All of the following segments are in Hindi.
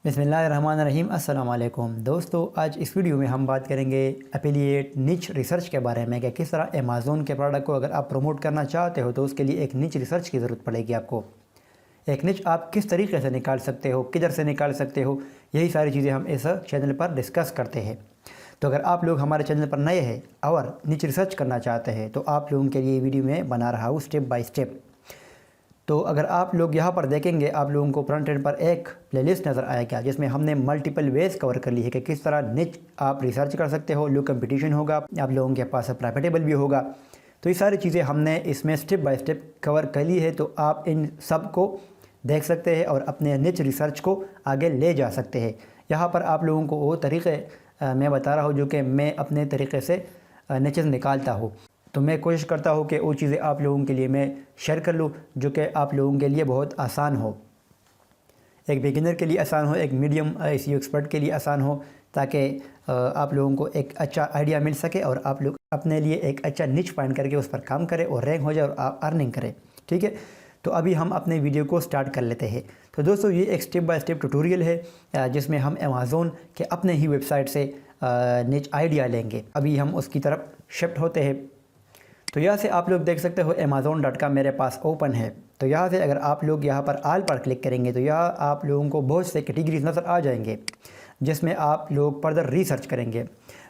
बिस्मिल्लाहिर्रहमानिर्रहीम। अस्सलाम वालेकुम दोस्तों, आज इस वीडियो में हम बात करेंगे एफिलिएट निच रिसर्च के बारे में कि किस तरह अमेज़ोन के प्रोडक्ट को अगर आप प्रमोट करना चाहते हो तो उसके लिए एक निच रिसर्च की ज़रूरत पड़ेगी। आपको एक निच आप किस तरीके से निकाल सकते हो, किधर से निकाल सकते हो, यही सारी चीज़ें हम इस चैनल पर डिस्कस करते हैं। तो अगर आप लोग हमारे चैनल पर नए हैं और निच रिसर्च करना चाहते हैं तो आप लोगों के लिए वीडियो में बना रहा हूँ स्टेप बाय स्टेप। तो अगर आप लोग यहाँ पर देखेंगे, आप लोगों को फ्रंट एंड पर एक प्लेलिस्ट नज़र आएगा जिसमें हमने मल्टीपल वेज कवर कर ली है कि किस तरह निच आप रिसर्च कर सकते हो, लो कंपटीशन होगा, आप लोगों के पास प्रॉफिटेबल भी होगा। तो ये सारी चीज़ें हमने इसमें स्टेप बाय स्टेप कवर कर ली है। तो आप इन सब को देख सकते हैं और अपने निच रिसर्च को आगे ले जा सकते हैं। यहाँ पर आप लोगों को वो तरीक़े मैं बता रहा हूँ जो कि मैं अपने तरीक़े से निचेस निकालता हूँ। तो मैं कोशिश करता हूँ कि वो चीज़ें आप लोगों के लिए मैं शेयर कर लूँ जो कि आप लोगों के लिए बहुत आसान हो, एक बिगिनर के लिए आसान हो, एक मीडियम एसईओ एक्सपर्ट के लिए आसान हो, ताकि आप लोगों को एक अच्छा आइडिया मिल सके और आप लोग अपने लिए एक अच्छा निच फाइंड करके उस पर काम करें और रैंक हो जाए और आप अर्निंग करें। ठीक है, तो अभी हम अपने वीडियो को स्टार्ट कर लेते हैं। तो दोस्तों, ये एक स्टेप बाय स्टेप ट्यूटोरियल है जिसमें हम अमेज़ोन के अपने ही वेबसाइट से निच आइडिया लेंगे। अभी हम उसकी तरफ शिफ्ट होते हैं। तो यहाँ से आप लोग देख सकते हो amazon.com मेरे पास ओपन है। तो यहाँ से अगर आप लोग यहाँ पर आल पर क्लिक करेंगे तो यहाँ आप लोगों को बहुत से कैटेगरीज नज़र आ जाएंगे जिसमें आप लोग फर्दर रिसर्च करेंगे।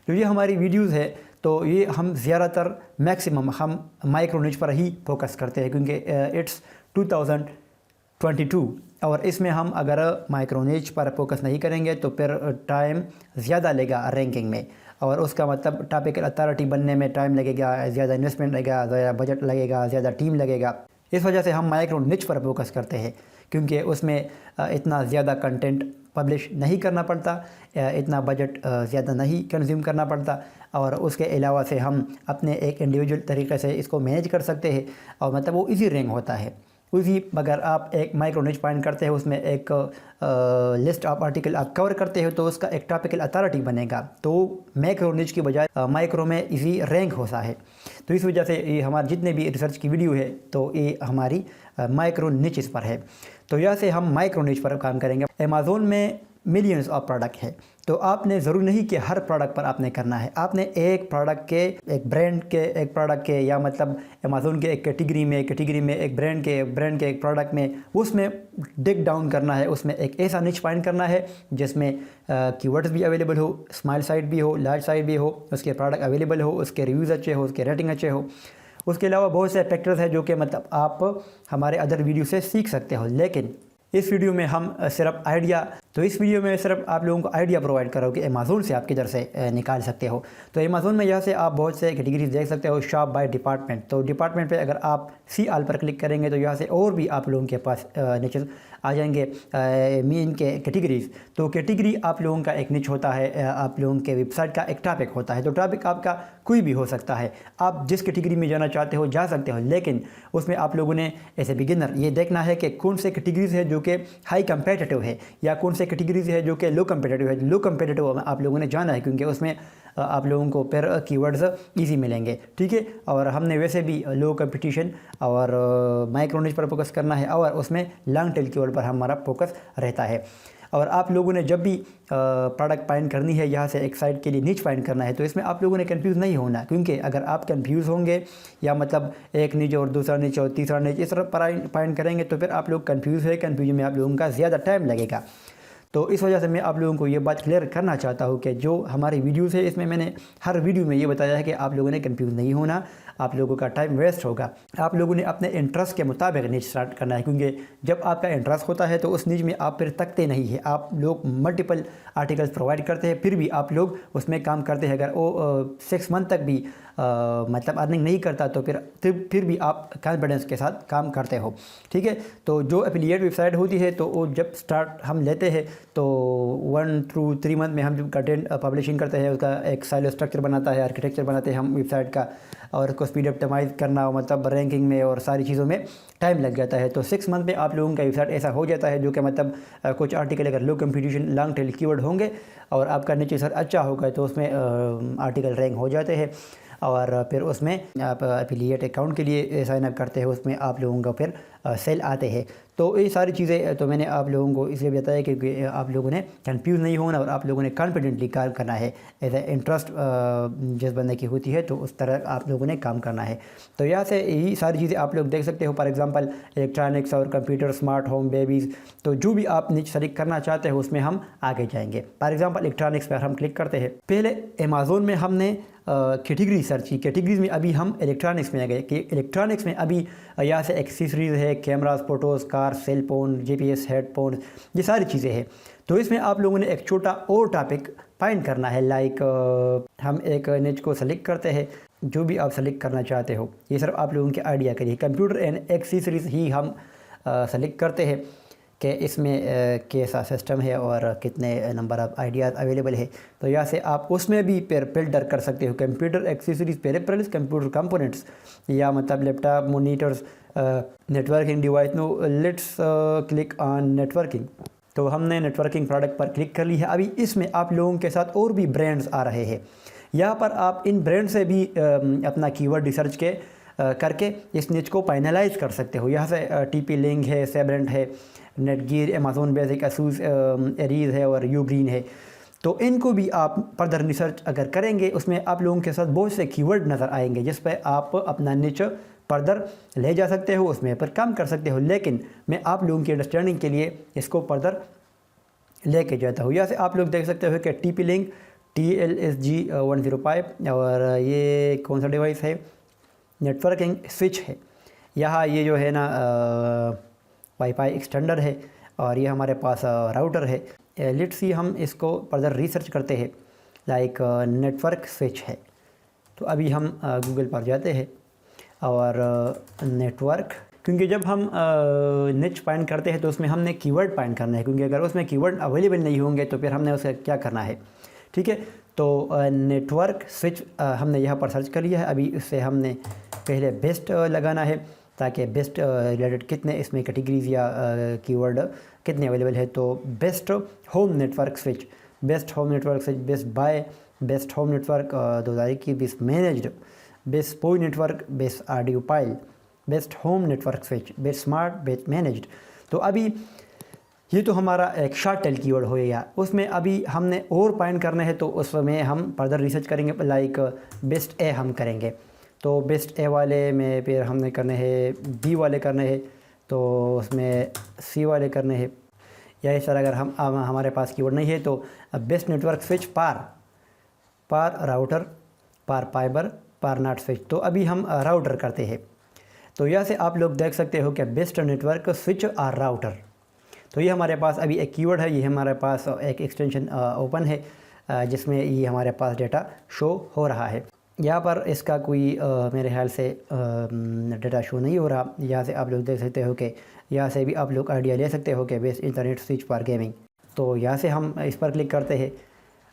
तो ये हमारी वीडियोज़ है, तो ये हम ज़्यादातर मैक्सिमम हम माइक्रो निच पर ही फोकस करते हैं क्योंकि इट्स 2022 और इसमें हम अगर माइक्रो निच पर फोकस नहीं करेंगे तो फिर टाइम ज़्यादा लेगा रैंकिंग में, और उसका मतलब टॉपिकल अथॉरिटी बनने में टाइम लगेगा, ज़्यादा इन्वेस्टमेंट लगेगा, ज़्यादा बजट लगेगा, ज़्यादा टीम लगेगा। इस वजह से हम माइक्रो निच पर फोकस करते हैं क्योंकि उसमें इतना ज़्यादा कंटेंट पब्लिश नहीं करना पड़ता, इतना बजट ज़्यादा नहीं कंज्यूम करना पड़ता, और उसके अलावा से हम अपने एक इंडिविजुअल तरीके से इसको मैनेज कर सकते हैं और मतलब वो इजी रैंक होता है। उसी अगर आप एक माइक्रो निच फाइंड करते हो, उसमें एक लिस्ट ऑफ आर्टिकल आप कवर करते हो तो उसका एक टॉपिकल अथॉरिटी बनेगा, तो मैक्रो निच की बजाय माइक्रो में इजी रैंक होता है। तो इस वजह से ये हमारे जितने भी रिसर्च की वीडियो है तो ये हमारी माइक्रो निच पर है। तो यहाँ से हम माइक्रो निच पर काम करेंगे। अमेज़ोन में मिलियंस ऑफ प्रोडक्ट है, तो आपने ज़रूरी नहीं कि हर प्रोडक्ट पर आपने करना है। आपने एक प्रोडक्ट के, एक ब्रांड के, एक प्रोडक्ट के, या मतलब अमेज़ोन के एक कैटेगरी में एक ब्रांड के एक प्रोडक्ट में, उसमें डिग डाउन करना है, उसमें एक ऐसा निच फाइंड करना है जिसमें कीवर्ड्स भी अवेलेबल हो, स्मॉल साइट भी हो, लार्ज साइट भी हो, उसके प्रोडक्ट अवेलेबल हो, उसके रिव्यूज़ अच्छे हो, उसके रेटिंग अच्छे हो। उसके अलावा बहुत से फैक्टर्स हैं जो कि मतलब आप हमारे अदर वीडियो से सीख सकते हो, लेकिन इस वीडियो में हम सिर्फ आइडिया, तो इस वीडियो में सिर्फ आप लोगों को आइडिया प्रोवाइड करो कि अमेज़ोन से आप किधर से निकाल सकते हो। तो अमेज़ोन में यहाँ से आप बहुत से कैटेगरीज देख सकते हो, शॉप बाय डिपार्टमेंट। तो डिपार्टमेंट पे अगर आप सी आल पर क्लिक करेंगे तो यहाँ से और भी आप लोगों के पास नीचे आ जाएंगे मेन के कैटेगरीज। तो कैटेगरी आप लोगों का एक निच होता है, आप लोगों के वेबसाइट का एक टॉपिक होता है। तो टॉपिक आपका कोई भी हो सकता है, आप जिस कैटेगरी में जाना चाहते हो जा सकते हो, लेकिन उसमें आप लोगों ने एज ए बिगिनर ये देखना है कि कौन से कैटेगरीज है जो कि हाई कंपेटिटिव है या कौन से कैटेगरीज है जो कि लो कंपेटिटिव है। लो कंपेटिटिव आप लोगों ने जाना है क्योंकि उसमें आप लोगों को फिर कीवर्ड्स इजी मिलेंगे। ठीक है, और हमने वैसे भी लो कंपटीशन और माइक्रो निच पर फोकस करना है और उसमें लॉन्ग टेल कीवर्ड पर हमारा फोकस रहता है। और आप लोगों ने जब भी प्रोडक्ट फाइंड करनी है, यहाँ से एक साइट के लिए निच फाइंड करना है, तो इसमें आप लोगों ने कंफ्यूज नहीं होना, क्योंकि अगर आप कंफ्यूज होंगे या मतलब एक निच और दूसरा निच और तीसरा निच इस तरह फाइंड करेंगे तो फिर आप लोग कंफ्यूज है, कंफ्यूजन में आप लोगों का ज़्यादा टाइम लगेगा। तो इस वजह से मैं आप लोगों को ये बात क्लियर करना चाहता हूँ कि जो हमारी वीडियोज़ है इसमें मैंने हर वीडियो में ये बताया है कि आप लोगों ने कंफ्यूज नहीं होना, आप लोगों का टाइम वेस्ट होगा। आप लोगों ने अपने इंटरेस्ट के मुताबिक निच स्टार्ट करना है, क्योंकि जब आपका इंटरेस्ट होता है तो उस निच में आप फिर तकते नहीं है। आप लोग मल्टीपल आर्टिकल्स प्रोवाइड करते हैं फिर भी आप लोग उसमें काम करते हैं। अगर वो 6 मंथ तक भी मतलब अर्निंग नहीं करता तो फिर भी आप कॉन्फिडेंस के साथ काम करते हो। ठीक है, तो जो एफिलिएट वेबसाइट होती है तो वो जब स्टार्ट हम लेते हैं तो 1 to 3 मंथ में हम जब कंटेंट पब्लिशिंग करते हैं, उसका एक साइलो स्ट्रक्चर बनाता है, आर्किटेक्चर बनाते हैं हम वेबसाइट का, और उसको स्पीड ऑप्टिमाइज़ करना मतलब रैंकिंग में और सारी चीज़ों में टाइम लग जाता है। तो 6 मंथ में आप लोगों का वेबसाइट ऐसा हो जाता है जो कि मतलब कुछ आर्टिकल अगर लो कंपटीशन लॉन्ग टेल कीवर्ड होंगे और आपका निच सर अच्छा होगा तो उसमें आर्टिकल रैंक हो जाते हैं, और फिर उसमें आप एफिलिएट अकाउंट के लिए साइन अप करते हैं, उसमें आप लोगों का फिर सेल आते हैं। तो ये सारी चीज़ें तो मैंने आप लोगों को इसलिए बताया क्योंकि आप लोगों ने कंफ्यूज नहीं होना और आप लोगों ने कॉन्फिडेंटली काम करना है। एज ए इंटरेस्ट जिस बंदे की होती है तो उस तरह आप लोगों ने काम करना है। तो यहाँ से यही सारी चीज़ें आप लोग देख सकते हो। फॉर एग्जांपल इलेक्ट्रॉनिक्स और कंप्यूटर, स्मार्ट होम, बेबीज़, तो जो भी आप निच सेलेक्ट करना चाहते हो उसमें हम आगे जाएंगे। फॉर एग्जांपल इलेक्ट्रॉनिक्स पर हम क्लिक करते हैं। पहले अमेज़ोन में हमने कैटेगरी सर्च की। कैटेगरीज में अभी हम इलेक्ट्रॉनिक्स में आ गए कि इलेक्ट्रॉनिक्स में अभी यहाँ से एक्सेसरीज़ है, cameras, photos, car, cell phone, GPS, headphone, ये सारी चीज़ें हैं। तो इसमें आप लोगों ने एक छोटा और टॉपिक फाइंड करना है। लाइक हम एक निच को सेलेक्ट करते हैं, जो भी आप सेलेक्ट करना चाहते हो। ये सिर्फ आप लोगों के आइडिया के लिए। कंप्यूटर एंड एक्सेसरीज़ ही हम सेलेक्ट करते हैं कि इसमें कैसा सिस्टम है और कितने नंबर ऑफ़ आइडियाज़ अवेलेबल है। तो यहाँ से आप उसमें भी फिल्टर कर सकते हो। Computer accessories, peripherals, computer components, या मतलब laptop, monitors, networking device. No let's click on networking. तो हमने नेटवर्किंग प्रोडक्ट पर क्लिक कर ली है। अभी इसमें आप लोगों के साथ और भी ब्रांड्स आ रहे हैं। यहाँ पर आप इन ब्रांड से भी अपना कीवर्ड रिसर्च के करके इस निच को फाइनलाइज कर सकते हो। यहाँ से TP-Link है, सेब्रेंट है, नेटगियर, अमेज़ॉन बेसिक, असूस, एरीज है और यूग्रीन है। तो इनको भी आप फर्दर रिसर्च अगर करेंगे, उसमें आप लोगों के साथ बहुत से कीवर्ड नज़र आएंगे जिस पर आप अपना निच फर्दर ले जा सकते हो, उसमें पर काम कर सकते हो। लेकिन मैं आप लोगों की अंडरस्टैंडिंग के लिए इसको फर्दर लेके जाता हूँ। यहाँ से आप लोग देख सकते हो कि TP-Link TLSG105 और ये कौन सा डिवाइस है, नेटवर्किंग स्विच है। यहाँ ये जो है ना वाईफाई एक्सटेंडर है और ये हमारे पास राउटर है। लेट्स सी हम इसको फर्दर रिसर्च करते हैं। लाइक नेटवर्क स्विच है। तो अभी हम गूगल पर जाते हैं और नेटवर्क, क्योंकि जब हम निच फाइंड करते हैं तो उसमें हमने कीवर्ड फाइंड करना है, क्योंकि अगर उसमें कीवर्ड अवेलेबल नहीं होंगे तो फिर हमने उसे क्या करना है। ठीक है, तो नेटवर्क स्विच हमने यहाँ पर सर्च कर लिया है। अभी इससे हमने पहले बेस्ट लगाना है ताकि बेस्ट रिलेटेड कितने इसमें कैटेगरीज या कीवर्ड कितने अवेलेबल है। तो best home network switch, best home network switch, best buy, best home network 2021, managed, best PoE network, best audio pile, best home network switch, best smart, best managed. तो अभी ये तो हमारा एक शॉर्ट टेल कीवर्ड होएगा। उसमें अभी हमने और फाइंड करना है तो उसमें हम फर्दर रिसर्च करेंगे। लाइक बेस्ट ए हम करेंगे, तो बेस्ट ए वाले में फिर हमने करने हैं, बी वाले करने हैं, तो उसमें सी वाले करने हैं। या इस तरह अगर हम हमारे पास कीवर्ड नहीं है तो बेस्ट नेटवर्क स्विच पार राउटर, पार फाइबर, पार नॉट स्विच। तो अभी हम राउटर करते हैं। तो यहाँ से आप लोग देख सकते हो कि बेस्ट नेटवर्क स्विच और राउटर। तो ये हमारे पास अभी एक कीवर्ड है। ये हमारे पास एक एक्सटेंशन ओपन है जिसमें ये हमारे पास डेटा शो हो रहा है। यहाँ पर इसका कोई मेरे ख्याल से डेटा शो नहीं हो रहा। यहाँ से आप लोग देख सकते हो कि यहाँ से भी आप लोग आइडिया ले सकते हो कि best internet switch for gaming. तो यहाँ से हम इस पर क्लिक करते हैं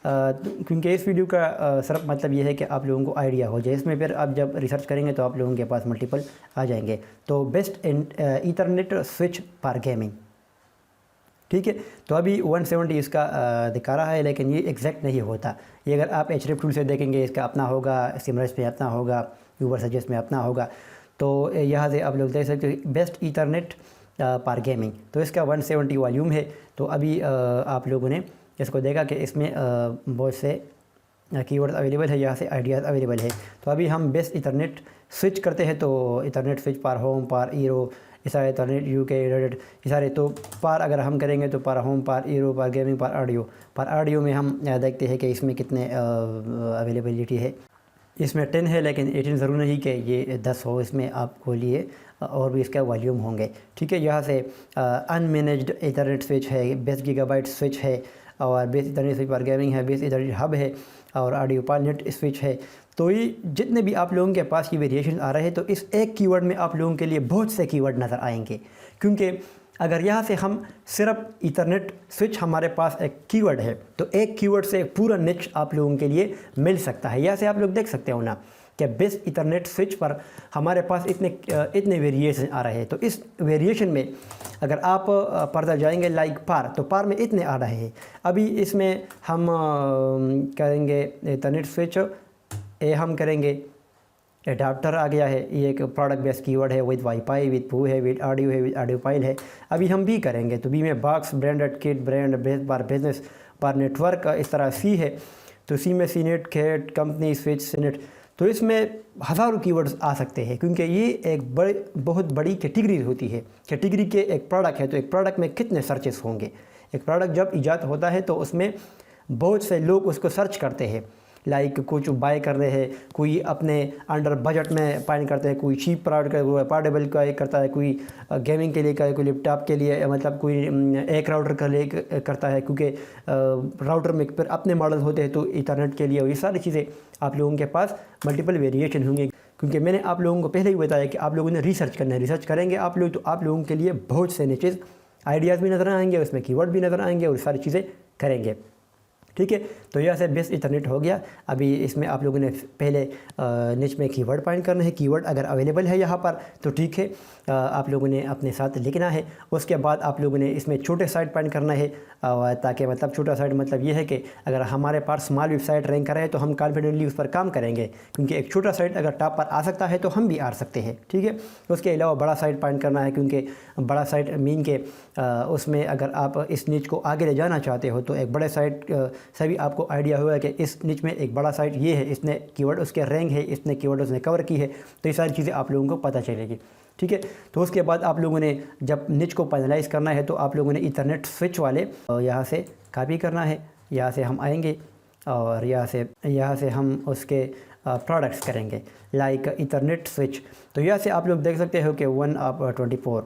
क्योंकि इस वीडियो का सिर्फ मतलब ये है कि आप लोगों को आइडिया हो जाए। इसमें फिर आप जब रिसर्च करेंगे तो आप लोगों के पास मल्टीपल आ जाएंगे। तो best internet switch for gaming, ठीक है। तो अभी 170 इसका दिखा रहा है, लेकिन ये एग्जैक्ट नहीं होता। ये अगर आप Href टूल से देखेंगे इसका अपना होगा, सिमरस में अपना होगा, यूबर सजेस्ट में अपना होगा। तो यहाँ से आप लोग देख सकते हो बेस्ट ईथरनेट फॉर गेमिंग, तो इसका 170 वॉल्यूम है। तो अभी आप लोगों ने इसको देखा कि इसमें बहुत से कीवर्ड अवेलेबल है, यहाँ से आइडियाज़ अवेलेबल है। तो अभी हम बेस्ट ईथरनेट स्विच करते हैं। तो Ethernet switch for home, for Eero, ये सारे इंटरनेट UK रेडेड, ये सारे। तो पार अगर हम करेंगे तो पार होम, पार ईरो, पार गेमिंग, पार ऑडियो में हम देखते हैं कि इसमें कितने अवेलेबिलिटी है। इसमें 10 है, लेकिन 18 ज़रूर नहीं कि ये 10 हो। इसमें आपको लिए और भी इसका वॉल्यूम होंगे, ठीक है। यहाँ से अनमैनेज्ड इंटरनेट स्विच है, बेस्ट गीगाबाइट स्विच है, और best internet switch for gaming है, बेस्ट इंटरनेट हब है, और ऑडियो पायलट स्विच है। तो ये जितने भी आप लोगों के पास ये वेरिएशन आ रहे हैं, तो इस एक कीवर्ड में आप लोगों के लिए बहुत से कीवर्ड नज़र आएंगे। क्योंकि अगर यहाँ से हम सिर्फ ईथरनेट स्विच हमारे पास एक कीवर्ड है, तो एक कीवर्ड से पूरा निच आप लोगों के लिए मिल सकता है। यहाँ से आप लोग देख सकते हो ना कि बेस्ट ईथरनेट स्विच पर हमारे पास इतने वेरिएशन आ रहे हैं। तो इस वेरिएशन में अगर आप पर्दा जाएंगे लाइक पार, तो पार में इतने आ रहे हैं। अभी इसमें हम करेंगे ईथरनेट स्विच ए हम करेंगे, एडाप्टर आ गया है, ये एक प्रोडक्ट बेस्ड कीवर्ड है, विद वाईफाई, विद पू है, विद ऑडियो फाइल है। अभी हम बी करेंगे तो बी में बॉक्स, ब्रांडेड किट, ब्रांड बार बिजनेस बार नेटवर्क, इस तरह सी है तो सी में C net, cat, company, switch, senate. तो इसमें हज़ारों कीवर्ड्स आ सकते हैं क्योंकि ये एक बहुत बड़ी कैटेगरी होती है। कैटेगरी के एक प्रोडक्ट है तो एक प्रोडक्ट में कितने सर्चेस होंगे। एक प्रोडक्ट जब ईजाद होता है तो उसमें बहुत से लोग उसको सर्च करते हैं, लाइक कुछ बाय कर रहे हैं, कोई अपने अंडर बजट में फाइंड करते हैं, कोई चीप प्रोडक्ट अफोर्डेबल का करता है, कोई गेमिंग के लिए का, कोई लैपटॉप के लिए, मतलब कोई एक राउटर का लिए करता है क्योंकि राउटर में फिर अपने मॉडल होते हैं तो इंटरनेट के लिए। और ये सारी चीज़ें आप लोगों के पास मल्टीपल वेरिएशन होंगे क्योंकि मैंने आप लोगों को पहले ही बताया कि आप लोगों ने रिसर्च करना है। रिसर्च करेंगे आप लोग तो आप लोगों के लिए बहुत से निचेज़ आइडियाज़ भी नज़र आएंगे, उसमें कीवर्ड भी नज़र आएंगे और सारी चीज़ें करेंगे। ठीक है, तो यहाँ से बेस्ट इंटरनेट हो गया। अभी इसमें आप लोगों ने पहले निच में कीवर्ड फाइंड करना है। कीवर्ड अगर अवेलेबल है यहाँ पर तो ठीक है, आप लोगों ने अपने साथ लिखना है। उसके बाद आप लोगों ने इसमें छोटे साइट फाइंड करना है, ताकि मतलब छोटा साइट मतलब ये है कि अगर हमारे पास स्मॉल वेबसाइट रैंक करे तो हम कॉन्फिडेंटली उस पर काम करेंगे, क्योंकि एक छोटा साइट अगर टॉप पर आ सकता है तो हम भी आ सकते हैं। ठीक है, उसके अलावा बड़ा साइट फाइंड करना है, क्योंकि बड़ा साइट मीन के उसमें अगर आप इस निच को आगे ले जाना चाहते हो तो एक बड़े साइट से भी आपको आइडिया होगा कि इस निच में एक बड़ा साइट ये है, इसने कीवर्ड उसके रैंक है, इसने कीवर्ड उसने कवर की है, तो ये सारी चीज़ें आप लोगों को पता चलेगी। ठीक है, तो उसके बाद आप लोगों ने जब निच को फाइनलाइज करना है तो आप लोगों ने इंटरनेट स्विच वाले यहाँ से कॉपी करना है। यहाँ से हम आएंगे और यहाँ से हम उसके प्रोडक्ट्स करेंगे, लाइक इंटरनेट स्विच। तो यहाँ से आप लोग देख सकते हो कि 1/24।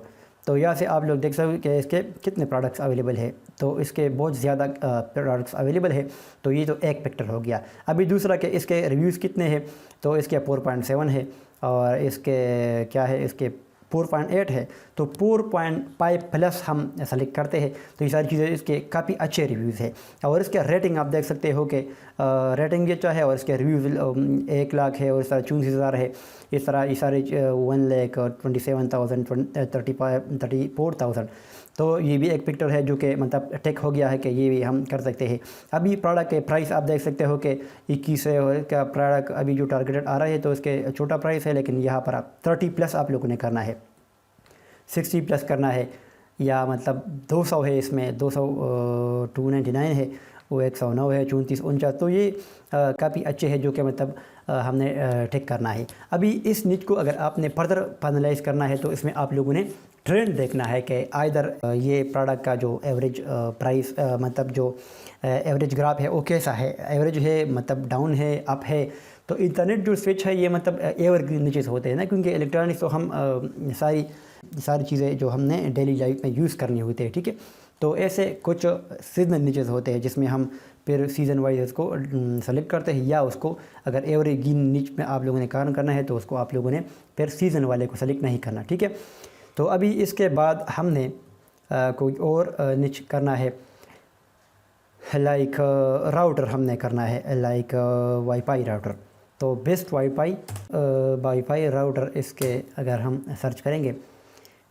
तो यहाँ से आप लोग देख सकते हो कि इसके कितने प्रोडक्ट्स अवेलेबल है। तो इसके बहुत ज़्यादा प्रोडक्ट्स अवेलेबल है, तो ये तो एक फैक्टर हो गया। अभी दूसरा कि इसके रिव्यूज़ कितने हैं, तो इसके 4.7 है और इसके क्या है, इसके 4.8 है। तो 4.5 प्लस हम सेलेक्ट करते हैं तो ये सारी चीज़ें इसके काफ़ी अच्छे रिव्यूज़ है। और इसके रेटिंग आप देख सकते हो कि रेटिंग ये अच्छा है और इसके रिव्यूज़ 1 लाख है और इस तरह 34,000 है। इस तरह ये सारे 1,27,000, 34,000। तो ये भी एक पिक्चर है जो कि मतलब टेक हो गया है कि ये भी हम कर सकते हैं। अभी प्रोडक्ट के प्राइस आप देख सकते हो कि 21 का प्रोडक्ट अभी जो टारगेटेड आ रहा है तो इसके छोटा प्राइस है, लेकिन यहाँ पर आप 30 प्लस आप लोगों ने करना है, 60 प्लस करना है, या मतलब 200 है, इसमें 200 299 है, वो 109 है, 34 49। तो ये काफ़ी अच्छे है जो कि मतलब हमने टेक करना है। अभी इस निच को अगर आपने फर्दर फाइनलाइज करना है तो इसमें आप लोगों ने ट्रेंड देखना है कि आइदर ये प्रोडक्ट का जो एवरेज प्राइस मतलब जो एवरेज ग्राफ है वो कैसा है, एवरेज है मतलब डाउन है, अप है। तो इंटरनेट जो स्विच है ये मतलब एवरग्रीन नीचेस होते हैं ना, क्योंकि इलेक्ट्रॉनिक्स तो हम सारी चीज़ें जो हमने डेली लाइफ में यूज़ करनी होती है। ठीक है, तो ऐसे कुछ सीजनल नीचेस होते हैं जिसमें हम फिर सीज़न वाइज उसको सेलेक्ट करते हैं, या उसको अगर एवरग्रीन नीच में आप लोगों ने काम करना है तो उसको आप लोगों ने फिर सीज़न वाले को सेलेक्ट नहीं करना। ठीक है, तो अभी इसके बाद हमने कोई और निच करना है, लाइक राउटर हमने करना है, लाइक वाईफाई राउटर। तो बेस्ट वाईफाई राउटर इसके अगर हम सर्च करेंगे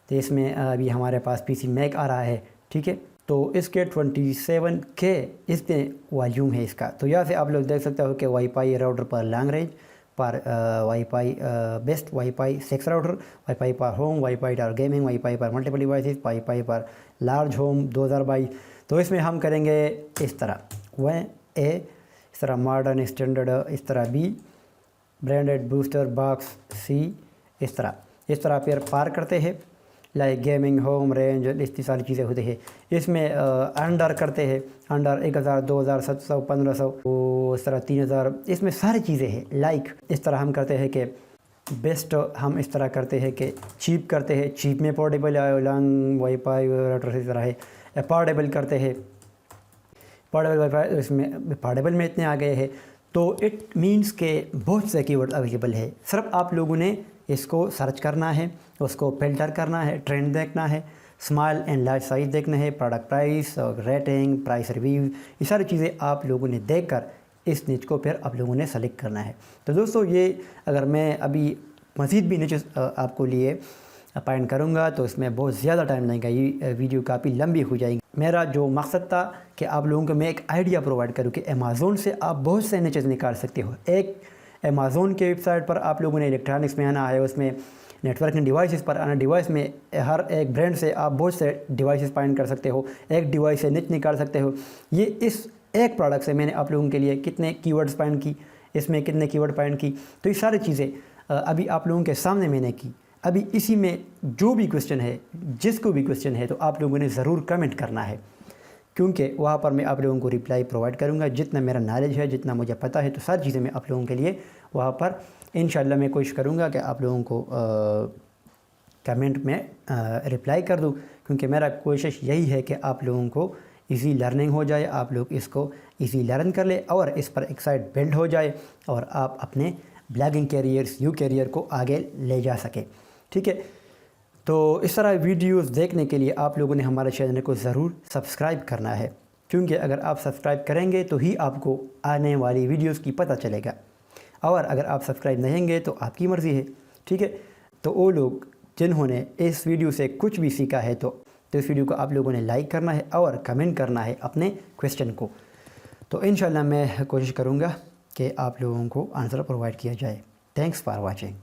तो इसमें अभी हमारे पास पीसी मैक आ रहा है। ठीक है, तो इसके 27K इसके वॉल्यूम है इसका। तो यहाँ से आप लोग देख सकते हो कि वाईफाई राउटर पर लॉन्ग रेंज, पर wifi best wifi 6 router, wifi पर होम, वाईफाई पर गेमिंग, वाईफाई पर मल्टीपल डिवाइसेस, वाईफाई पर लार्ज होम 2022। तो इसमें हम करेंगे इस तरह 1A, इस तरह मॉडर्न स्टैंडर्ड, इस तरह B, branded booster box C, इस तरह फिर पार करते हैं, लाइक गेमिंग, होम रेंज, इतनी सारी चीज़ें होती है। इसमें अंडर करते हैं, अंडर 1000, 2000, 700, 1500, इस तरह 3000, इसमें सारी चीज़ें हैं। लाइक इस तरह हम करते हैं कि बेस्ट हम इस तरह करते हैं कि चीप करते हैं, चीप में पोर्टेबल लॉन्ग वाईफाई राउटर इस तरह है। अफोर्डेबल करते हैं, पोर्टेबल वाईफाई इसमें अफोर्डेबल में इतने आ गए हैं। तो इट मीन्स के बहुत से कीवर्ड अवेलेबल है, सिर्फ आप लोगों ने इसको सर्च करना है, उसको फ़िल्टर करना है, ट्रेंड देखना है, स्मॉल एंड लार्ज साइज़ देखना है, प्रोडक्ट प्राइस और रेटिंग, प्राइस रिव्यू, ये सारी चीज़ें आप लोगों ने देखकर इस निच को फिर आप लोगों ने सेलेक्ट करना है। तो दोस्तों ये अगर मैं अभी मज़ीद भी निच आपको लिए अपॉइंट करूँगा तो इसमें बहुत ज़्यादा टाइम लगेगा, ये वीडियो काफ़ी लंबी हो जाएगी। मेरा जो मकसद था कि आप लोगों को मैं एक आइडिया प्रोवाइड करूँ कि अमेज़ोन से आप बहुत से निचेस निकाल सकते हो। अमेज़ॉन के वेबसाइट पर आप लोगों ने इलेक्ट्रॉनिक्स में आना है, उसमें नेटवर्किंग डिवाइसेस पर आना। डिवाइस में हर एक ब्रांड से आप बहुत से डिवाइसेस फाइंड कर सकते हो, एक डिवाइस से निच निकाल सकते हो। ये इस एक प्रोडक्ट से मैंने आप लोगों के लिए कितने कीवर्ड्स फाइंड की, इसमें कितने कीवर्ड फाइंड की, तो ये सारी चीज़ें अभी आप लोगों के सामने मैंने की। अभी इसी में जो भी क्वेश्चन है, जिसको भी क्वेश्चन है, तो आप लोगों ने ज़रूर कमेंट करना है, क्योंकि वहाँ पर मैं आप लोगों को रिप्लाई प्रोवाइड करूँगा। जितना मेरा नॉलेज है, जितना मुझे पता है, तो सारी चीज़ें मैं आप लोगों के लिए वहाँ पर इंशाल्लाह मैं कोशिश करूँगा कि आप लोगों को कमेंट में रिप्लाई कर दूँ, क्योंकि मेरा कोशिश यही है कि आप लोगों को इजी लर्निंग हो जाए, आप लोग इसको इजी लर्न कर ले और इस पर एक साइड बिल्ड हो जाए और आप अपने ब्लॉगिंग कैरियर, यू कैरियर को आगे ले जा सके। ठीक है, तो इस तरह वीडियोस देखने के लिए आप लोगों ने हमारे चैनल को ज़रूर सब्सक्राइब करना है, क्योंकि अगर आप सब्सक्राइब करेंगे तो ही आपको आने वाली वीडियोस की पता चलेगा, और अगर आप सब्सक्राइब नहीं होंगे तो आपकी मर्ज़ी है। ठीक है, तो वो लोग जिन्होंने इस वीडियो से कुछ भी सीखा है तो इस वीडियो को आप लोगों ने लाइक करना है और कमेंट करना है अपने क्वेश्चन को। तो इंशाल्लाह मैं कोशिश करूँगा कि आप लोगों को आंसर प्रोवाइड किया जाए। Thanks for watching.